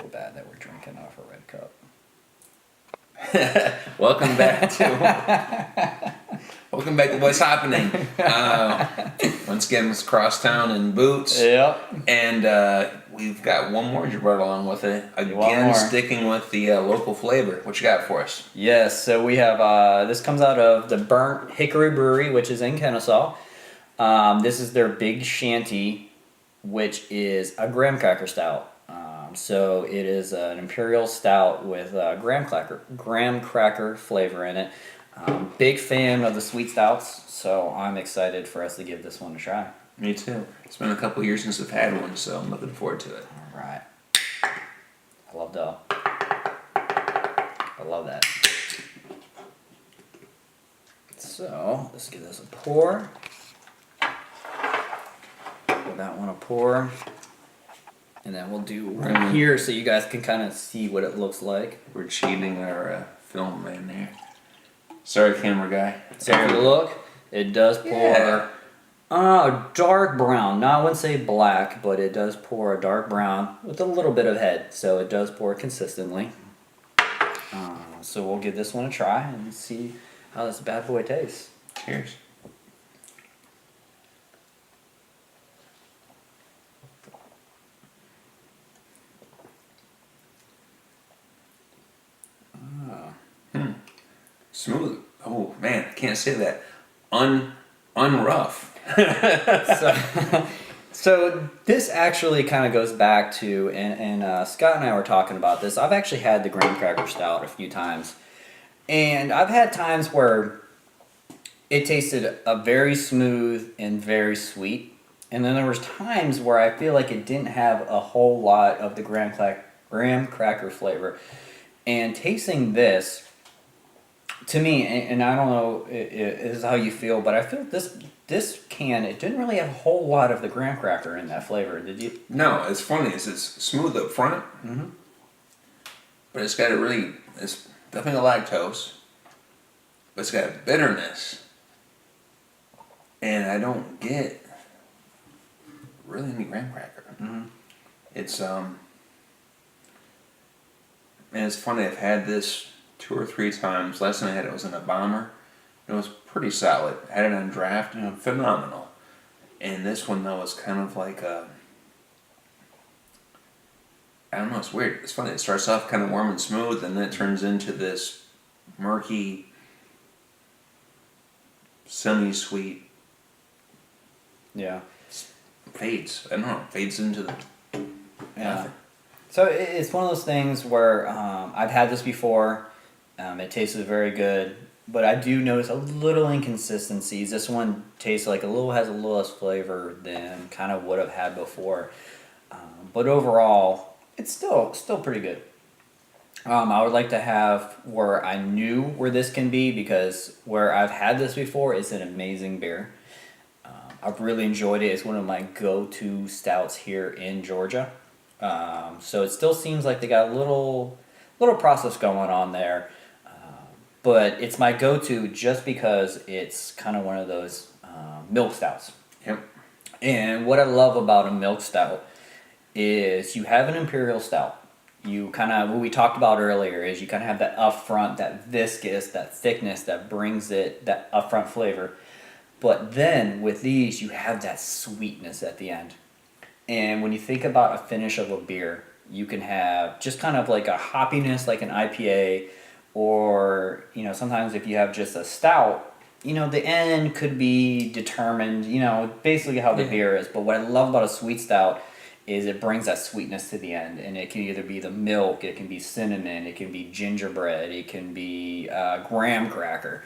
feel bad that we're drinking off a red cup. Welcome back to What's Happening. Once again, it's Crosstown in Boots. Yep. And we've got one more you brought along with it. Again, sticking with the local flavor. What you got for us? Yes, so we have, this comes out of the Burnt Hickory Brewery, which is in Kennesaw. This is their Big Shanty, which is a graham cracker stout. So it is an imperial stout with graham cracker flavor in it. Big fan of the sweet stouts, so I'm excited for us to give this one a try. Me too. It's been a couple years since I've had one, so I'm looking forward to it. All right. I love that. So let's give this a pour. Give that one a pour. And then we'll do one here so you guys can kind of see what it looks like. We're cheating our film man there. Sorry, camera guy. So if you look, it does pour dark brown. Now I wouldn't say black, but it does pour a dark brown with a little bit of head. So it does pour consistently. So we'll give this one a try and see how this bad boy tastes. Cheers. Smooth. Oh man, I can't say that. Unrough. So this actually kind of goes back to, and Scott and I were talking about this. I've actually had the graham cracker stout a few times, and I've had times where it tasted a very smooth and very sweet, and then there was times where I feel like it didn't have a whole lot of the graham cracker flavor. And tasting this, to me, and I don't know it is how you feel, but I feel this can, it didn't really have a whole lot of the graham cracker in that flavor, did you? No, it's funny. It's smooth up front, but it's got it's definitely lactose, but it's got a bitterness, and I don't get really any graham cracker. It's and it's funny. I've had this 2 or 3 times. Last time I had it was in a bomber. It was pretty solid. I had it on draft, phenomenal. And this one though is kind of like I don't know. It's weird. It's funny. It starts off kind of warm and smooth, and then it turns into this murky, semi-sweet. Yeah. Fades. I don't know. Fades into the. Yeah. So it's one of those things where I've had this before. It tasted very good, but I do notice a little inconsistencies. This one tastes like has a little less flavor than kind of what I've had before. But overall, it's still pretty good. I would like to have where I knew where this can be, because where I've had this before, it's an amazing beer. I've really enjoyed it. It's one of my go-to stouts here in Georgia. So it still seems like they got a little process going on there, but it's my go-to just because it's kind of one of those milk stouts. Yep. And what I love about a milk stout is you have an imperial stout. You kind of, what we talked about earlier is you kind of have that upfront, that viscous, that thickness that brings it, that upfront flavor. But then with these, you have that sweetness at the end. And when you think about a finish of a beer, you can have just kind of like a hoppiness, like an IPA, or, sometimes if you have just a stout, the end could be determined, basically how the beer is. But what I love about a sweet stout is it brings that sweetness to the end. And it can either be the milk, it can be cinnamon, it can be gingerbread, it can be graham cracker.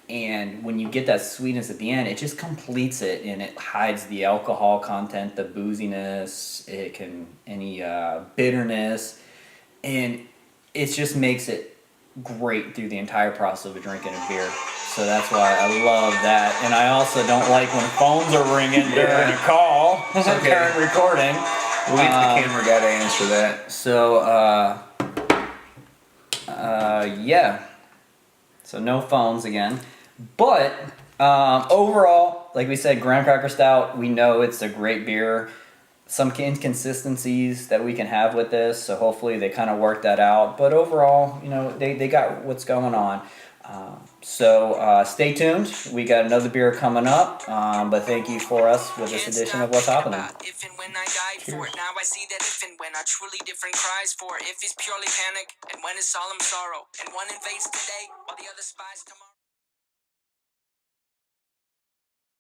And when you get that sweetness at the end, it just completes it, and it hides the alcohol content, the booziness, any bitterness, and it just makes it great through the entire process of drinking a beer. So that's why I love that. And I also don't like when phones are ringing during a call, during recording. We'll get the camera guy to answer that. So, yeah. So no phones again. But overall, like we said, graham cracker stout, we know it's a great beer. some inconsistencies that we can have with this, so hopefully they kind of work that out. But overall, you know, they got what's going on. So stay tuned. We got another beer coming up. But thank you for us with this edition of What's Happening. If and when I died for it. Now I see that if and when are truly different cries for. If is purely panic, and when is solemn sorrow. And one invades today, while the other spies tomorrow.